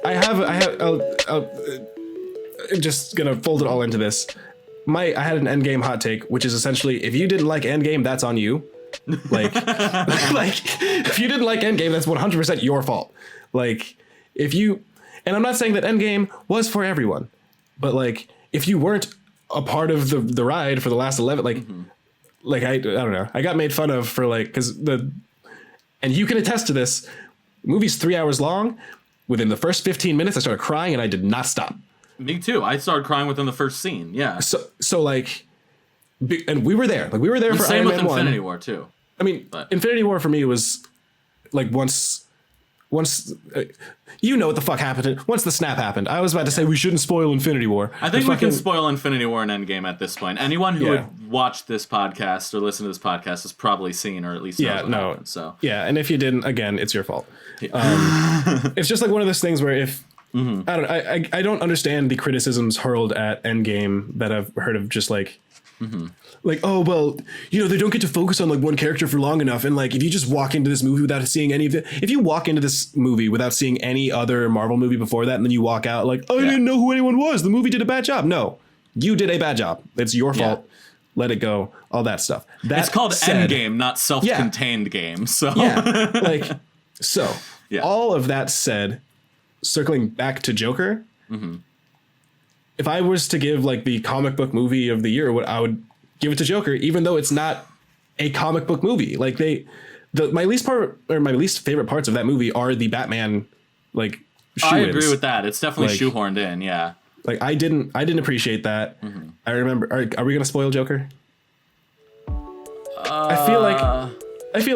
I'm just gonna fold it all into this. I had an Endgame hot take, which is essentially, if you didn't like Endgame, that's on you. Like, like if you didn't like Endgame, that's 100% your fault. Like, and I'm not saying that Endgame was for everyone, but like, if you weren't a part of the ride for the last 11, like I don't know, I got made fun of for like, and you can attest to this. The movie's 3 hours long. Within the first 15 minutes, I started crying, and I did not stop. Me too. I started crying within the first scene. Yeah. So like, and we were there. Like, we were there for Iron Man 1. Same with Infinity War too. I mean, Infinity War for me was like once you know what the fuck happened. Once the snap happened, I was about to say we shouldn't spoil Infinity War. I think we can spoil Infinity War and Endgame at this point. Anyone who would watch this podcast or listen to this podcast has probably seen, or at least knows what happened. So and if you didn't, again, it's your fault. It's just like one of those things where if I don't understand the criticisms hurled at Endgame that I've heard of, just like. Like, oh, well, you know, they don't get to focus on like one character for long enough. And like, if you just walk into this movie without seeing any of it, if you walk into this movie without seeing any other Marvel movie before that, and then you walk out like, oh, I didn't know who anyone was. The movie did a bad job. No, you did a bad job. It's your fault. Let it go. All that stuff. It's called Endgame, not self-contained game. So all of that said, circling back to Joker, if I was to give like the comic book movie of the year, I would give it to Joker, even though it's not a comic book movie. Like my least favorite parts of that movie are the Batman, like, I agree with that. It's definitely shoehorned in. Yeah. Like, I didn't appreciate that. I remember. Are we gonna spoil Joker? I feel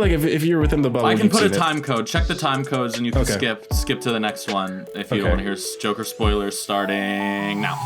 like if you're within the bubble, I can put a time code. Check the time codes, and you can skip to the next one if you don't want to hear Joker spoilers starting now.